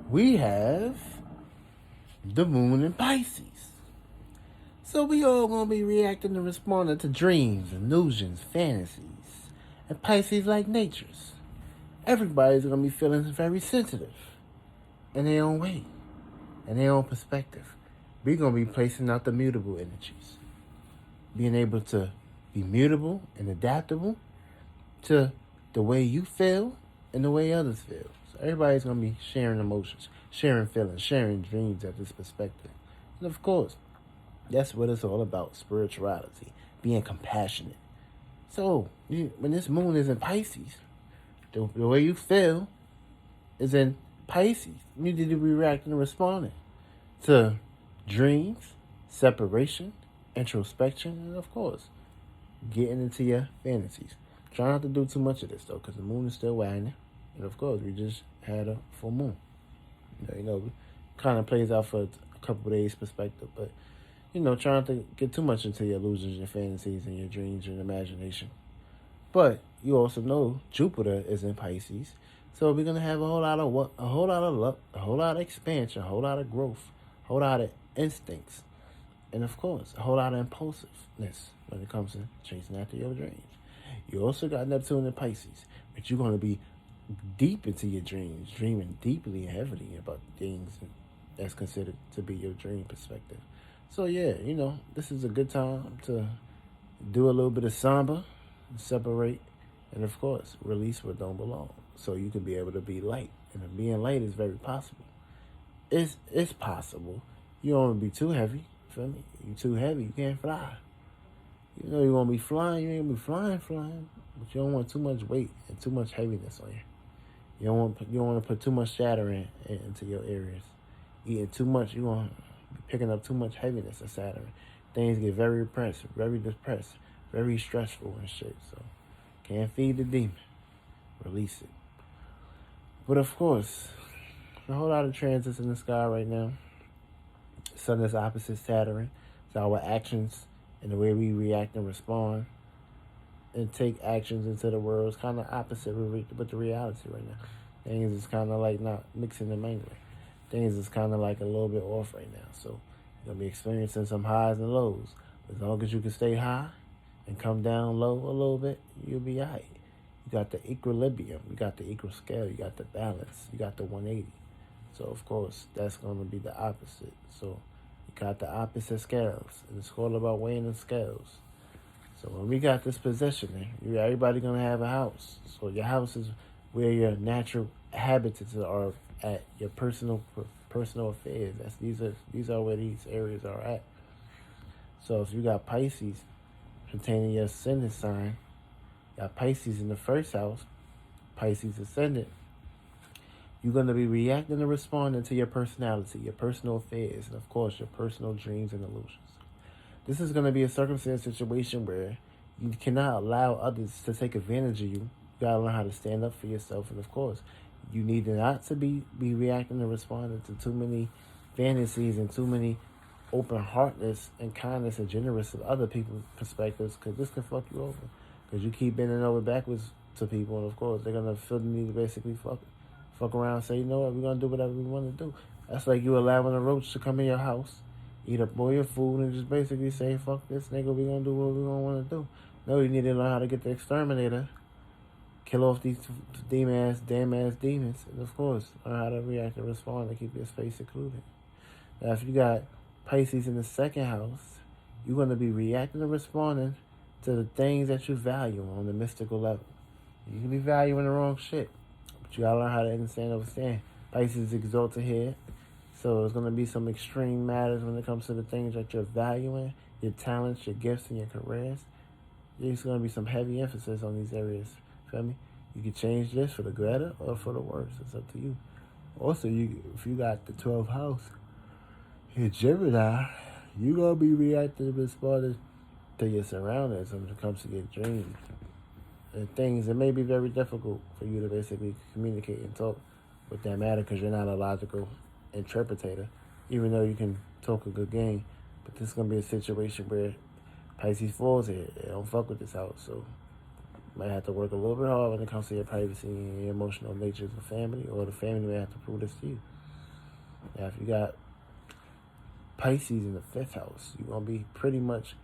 we have the moon in Pisces. So we all gonna be reacting and responding to dreams, illusions, fantasies, and Pisces like natures. Everybody's gonna be feeling very sensitive in their own way, in their own perspective. We're gonna be placing out the mutable energies, being able to be mutable and adaptable to the way you feel and the way others feel. So everybody's gonna be sharing emotions, sharing feelings, sharing dreams at this perspective. And of course, that's what it's all about, spirituality, being compassionate. So when this moon is in Pisces, the way you feel is in Pisces. You need to be reacting and responding to dreams, separation, introspection, and of course, getting into your fantasies. Try not to do too much of this though, because the moon is still wagging. And of course, we just had a full moon. Kind of plays out for a couple of days perspective, but try not to get too much into your illusions, your fantasies, and your dreams and imagination. But you also know Jupiter is in Pisces, so we're gonna have a whole lot of a whole lot of luck, a whole lot of expansion, a whole lot of growth, a whole lot of instincts, and of course, a whole lot of impulsiveness when it comes to chasing after your dreams. You also got Neptune in Pisces, but you're gonna be deep into your dreams, dreaming deeply and heavily about things that's considered to be your dream perspective. So yeah, this is a good time to do a little bit of samba, separate, and of course, release what don't belong. So you can be able to be light. And being light is very possible. It's possible. You don't want to be too heavy. Feel me? You too heavy, you can't fly. You're gonna be flying, you ain't gonna be flying. But you don't want too much weight and too much heaviness on you. You don't want to put too much shatter into your areas. Eating too much, you're gonna be picking up too much heaviness of Saturn. Things get very depressed, very stressful and shit. So can't feed the demon. Release it. But of course, a whole lot of transits in the sky right now. Sun is opposite Saturn. So our actions and the way we react and respond and take actions into the world is kind of opposite with the reality right now. Things is kind of like not mixing and mingling. Things is kind of like a little bit off right now. So you're going to be experiencing some highs and lows. As long as you can stay high and come down low a little bit, you'll be all right. You got the equilibrium. You got the equal scale. You got the balance. You got the 180. So, of course, that's going to be the opposite. So you got the opposite scales. And it's all about weighing the scales. So when we got this positioning, everybody going to have a house. So your house is where your natural habitats are at, your personal affairs. These are where these areas are at. So if you got Pisces containing your ascendant sign, you got Pisces in the first house, Pisces ascendant, you're going to be reacting and responding to your personality, your personal affairs, and of course your personal dreams and illusions. This is going to be a circumstance situation where you cannot allow others to take advantage of you. You got to learn how to stand up for yourself. And of course, you need not to be reacting and responding to too many fantasies and too many open heartedness and kindness and generous of other people's perspectives, because this can fuck you over. Because you keep bending over backwards to people, and of course, they're going to feel the need to basically fuck around and say, you know what, we're going to do whatever we want to do. That's like you allowing a roach to come in your house, eat up all your food, and just basically say, fuck this nigga, we gonna do what we gonna want to do. No, you need to learn how to get the exterminator, kill off these damn ass demons, and of course, learn how to react and respond and keep your space secluded. Now, if you got Pisces in the second house, you're gonna be reacting and responding to the things that you value on the mystical level. You can be valuing the wrong shit, but you gotta learn how to understand. Pisces exalted here. So there's going to be some extreme matters when it comes to the things that you're valuing, your talents, your gifts, and your careers. There's going to be some heavy emphasis on these areas. Feel me? You can change this for the better or for the worse. It's up to you. Also, if you got the 12th house in Gemini, you're going to be reacting and responding to your surroundings when it comes to your dreams. And things that may be very difficult for you to basically communicate and talk with that matter because you're not a logical interpretator, even though you can talk a good game. But this is going to be a situation where Pisces falls here. They don't fuck with this house, so you might have to work a little bit hard when it comes to your privacy and your emotional nature of the family, or the family may have to prove this to you. Now, if you got Pisces in the 5th house, you're going to be pretty much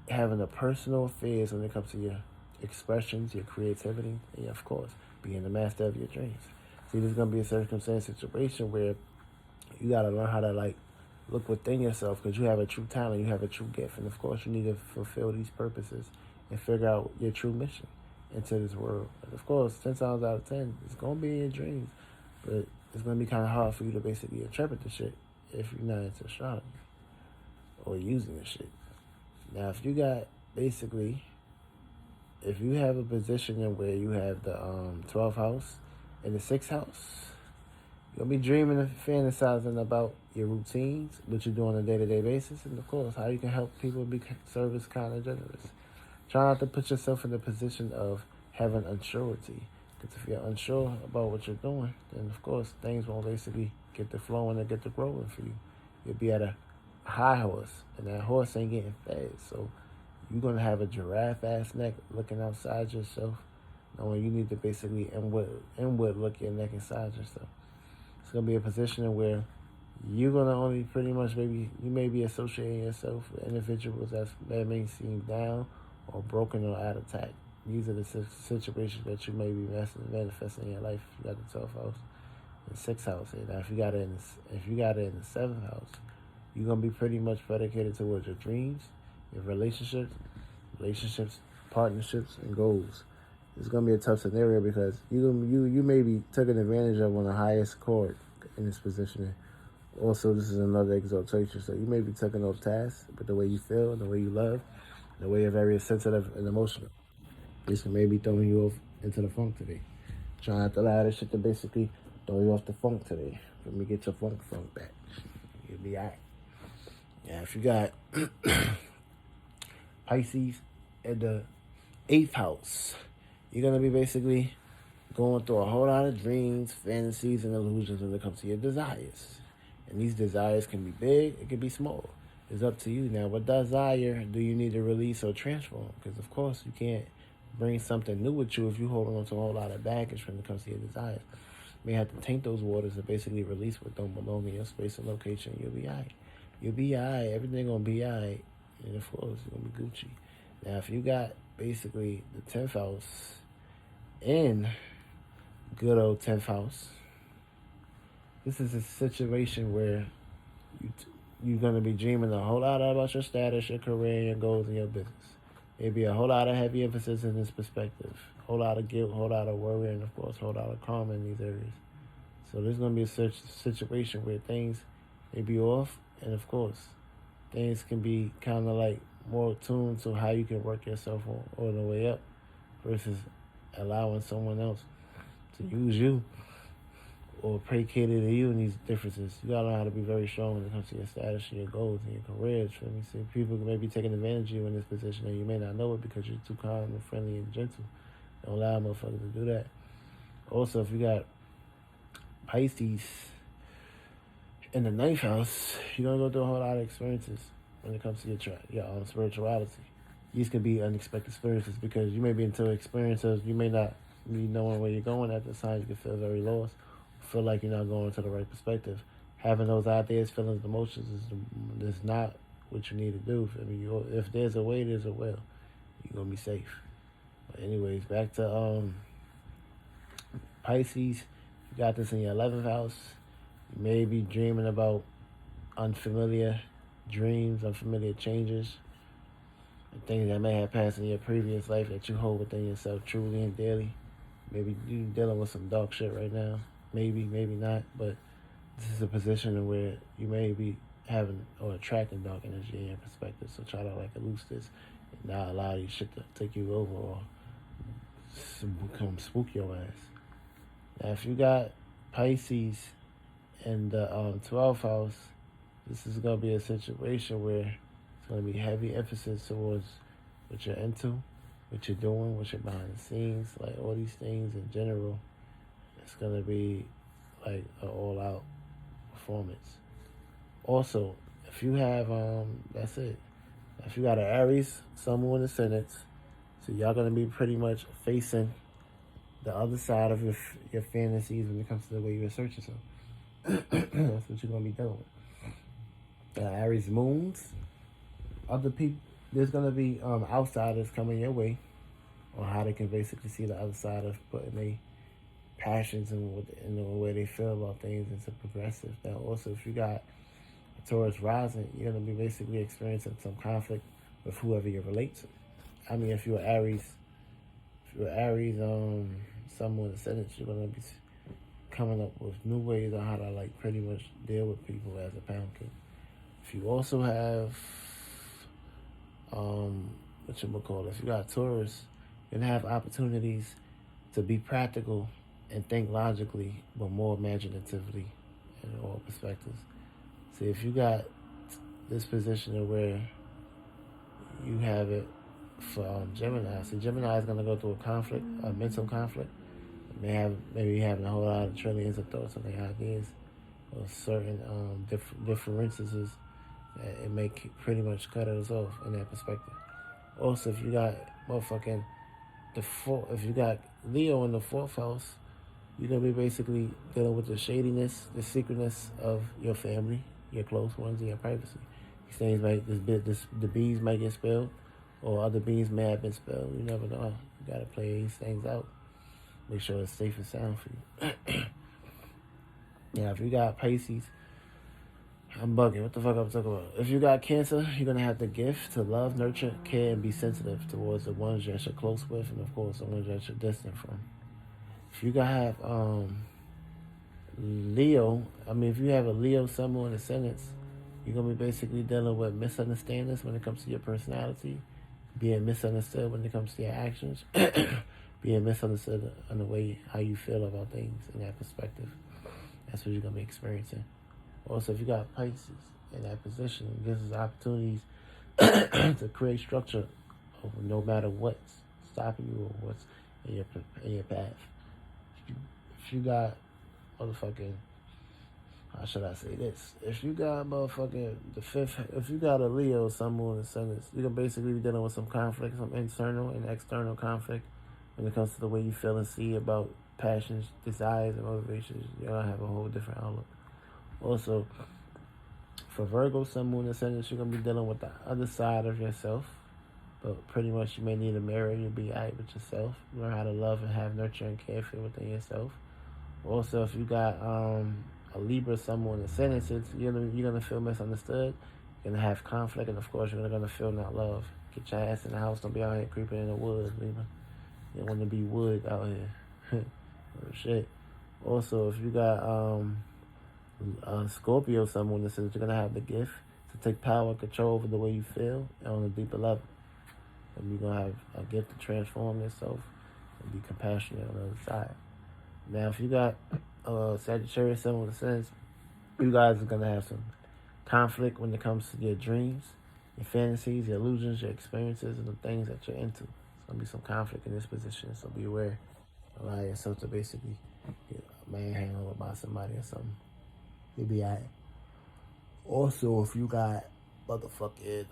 having a personal affairs when it comes to your expressions, your creativity, and of course, being the master of your dreams. See, there's going to be a circumstance situation where you got to learn how to, like, look within yourself because you have a true talent, you have a true gift, and of course, you need to fulfill these purposes and figure out your true mission into this world. And of course, 10 times out of 10, it's going to be in your dreams, but it's going to be kind of hard for you to basically interpret the shit if you're not into astrology or using the shit. Now, if you got basically, if you have a position in where you have the 12th house and the 6th house, you'll be dreaming and fantasizing about your routines, what you do on a day-to-day basis, and of course, how you can help people be service, kind, and generous. Try not to put yourself in the position of having unsurety. Because if you're unsure about what you're doing, then of course, things won't basically get to flowing and get to growing for you. You'll be at a high horse, and that horse ain't getting fed. So you're going to have a giraffe-ass neck looking outside yourself, knowing you need to basically inward look your neck inside yourself. It's going to be a position where you're going to only pretty much you may be associating yourself with individuals that may seem down or broken or out of tact. These are the situations that you may be manifesting in your life if you got the 12th house and 6th house. Now, if you got it in the 7th house, you're going to be pretty much predicated towards your dreams, your relationships, partnerships, and goals. It's going to be a tough scenario because you may be taken advantage of on the highest chord in this position. Also, this is another exaltation, so you may be taken off task, but the way you feel, and the way you love, the way you're very sensitive and emotional, this may be throwing you off into the funk today. Try not to allow this shit to basically throw you off the funk today. Let me get your funk back. You'll be alright. Yeah, if you got Pisces in the 8th house, you're going to be basically going through a whole lot of dreams, fantasies, and illusions when it comes to your desires. And these desires can be big, it can be small. It's up to you. Now, what desire do you need to release or transform? Because, of course, you can't bring something new with you if you're holding on to a whole lot of baggage when it comes to your desires. You may have to taint those waters and basically release what don't belong in your space and location. You'll be all right. You'll be all right. Everything going to be all right. And, of course, it's going to be Gucci. Now, if you got basically the 10th house in good old 10th house, this is a situation where you're going to be dreaming a whole lot about your status, your career, your goals, and your business. Maybe a whole lot of heavy emphasis in this perspective. A whole lot of guilt, a whole lot of worry, and of course, a whole lot of karma in these areas. So there's going to be a situation where things may be off, and of course, things can be kind of like more tuned to how you can work yourself on the way up versus allowing someone else to use you or placated to you in these differences. You gotta know how to be very strong when it comes to your status and your goals and your careers. For me, see, people may be taking advantage of you in this position, and you may not know it because you're too kind and friendly and gentle. Don't allow a motherfucker to do that. Also, if you got Pisces in the 9th house, you're gonna go through a whole lot of experiences when it comes to your spirituality. These can be unexpected experiences because you may be into experiences you may not be knowing where you're going at the time. You can feel very lost. Feel like you're not going to the right perspective. Having those ideas, feelings, emotions is not what you need to do. I mean, if there's a way, there's a will. You're going to be safe. But anyways, back to Pisces. You got this in your 11th house. You may be dreaming about unfamiliar dreams, unfamiliar changes, and things that may have passed in your previous life that you hold within yourself truly and daily. Maybe you're dealing with some dark shit right now. Maybe not, but this is a position where you may be having or attracting dark energy in your perspective. So try to like loose this and not allow these shit to take you over or come spook your ass. Now, if you got Pisces in the 12th house, this is going to be a situation where it's going to be heavy emphasis towards what you're into, what you're doing, what you're behind the scenes, like all these things in general. It's going to be like an all-out performance. Also, if you have, that's it. If you got an Aries, Sun, Moon, and Ascendant, so y'all going to be pretty much facing the other side of your fantasies when it comes to the way you assert yourself. That's what you're gonna be doing. Aries moons, other people. There's gonna be outsiders coming your way on how they can basically see the other side of putting their passions and the way they feel about things into progressive. Now, also, if you got a Taurus rising, you're gonna be basically experiencing some conflict with whoever you relate to. I mean, if you're Aries, someone ascendant, you're gonna be coming up with new ways on how to like pretty much deal with people as a pound cake. If you also have if you got Taurus, you're gonna have opportunities to be practical and think logically, but more imaginatively in all perspectives. See, if you got this position of where you have it for Gemini, see, Gemini is gonna go through a mental conflict. Maybe having a whole lot of trillions of thoughts on their ideas, or certain differences that it may pretty much cut us off in that perspective. Also, if you got if you got Leo in the fourth house, you're gonna be basically dealing with the shadiness, the secretness of your family, your close ones, and your privacy. These things the bees might get spilled, or other bees may have been spilled. You never know. You gotta play these things out. Make sure it's safe and sound for you. Yeah, if you got Pisces, I'm bugging. What the fuck I'm talking about? If you got Cancer, you're going to have the gift to love, nurture, care, and be sensitive towards the ones that you're close with, and of course, the ones that you're distant from. If you have Leo, if you have a Leo, Sun, and Ascendants, you're going to be basically dealing with misunderstandings when it comes to your personality, being misunderstood when it comes to your actions, being misunderstood in the way how you feel about things in that perspective. That's what you're going to be experiencing. Also, if you got Pisces in that position, it gives us opportunities to create structure over no matter what's stopping you or what's in your path. If you got motherfucking, how should I say this? If you got motherfucking if you got a Leo, Sun, Moon, and Sun, you're gonna basically be dealing with some conflict, some internal and external conflict when it comes to the way you feel and see about passions, desires, and motivations. You're gonna have a whole different outlook. Also, for Virgo, Sun, Moon, Ascendant, you're going to be dealing with the other side of yourself. But pretty much you may need a mirror. You'll be out with yourself. Learn how to love and have nurture and care for within yourself. Also, if you got a Libra, Sun, Moon, Ascendant, you're going to feel misunderstood. You're going to have conflict. And, of course, you're going to feel not loved. Get your ass in the house. Don't be out here creeping in the woods, Libra. You don't want to be wood out here. Oh, shit. Also, if you got Scorpio, someone that says you're going to have the gift to take power and control over the way you feel on a deeper level. And you're going to have a gift to transform yourself and be compassionate on the other side. Now, if you got Sagittarius, someone that says you guys are going to have some conflict when it comes to your dreams, your fantasies, your illusions, your experiences, and the things that you're into. There's going to be some conflict in this position, so be aware. Allow yourself to basically get manhandled by somebody or something. You'll be alright. Also, if you got motherfucking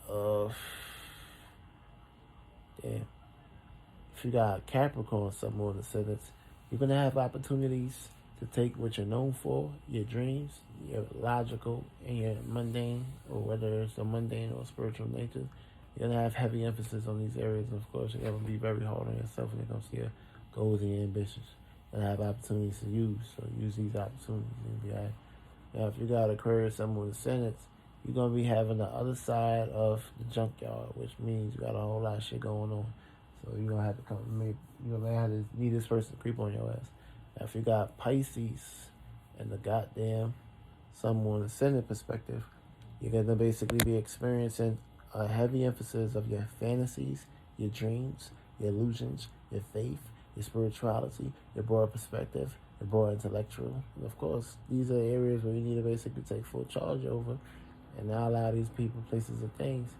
if you got Capricorn, some more than sentence, you're gonna have opportunities to take what you're known for, your dreams, your logical and your mundane, or whether it's a mundane or spiritual nature. You're gonna have heavy emphasis on these areas, and of course, you're gonna be very hard on yourself when it comes to your goals and your ambitions. You're gonna have opportunities to use, so use these opportunities and be alright. Now, if you got Aquarius, someone with ascendants, you're going to be having the other side of the junkyard, which means you got a whole lot of shit going on. So you're going to have to need this person to creep on your ass. Now, if you got Pisces and the goddamn someone ascendant perspective, you're going to basically be experiencing a heavy emphasis of your fantasies, your dreams, your illusions, your faith, your spirituality, your broad perspective, your broad intellectual. And of course, these are areas where you need to basically take full charge over and not allow these people, places, and things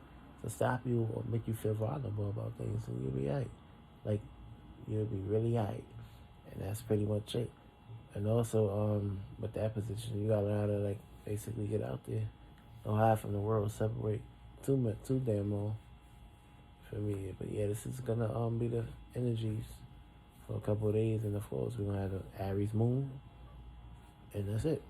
to stop you or make you feel vulnerable about things, and you'll be alright. Like, you'll be really alright. And that's pretty much it. And also, with that position, you gotta learn how to, like, basically get out there. Don't hide from the world, separate too damn long for me. But yeah, this is gonna be the energies for a couple of days, and of course we're gonna have the Aries moon, and that's it.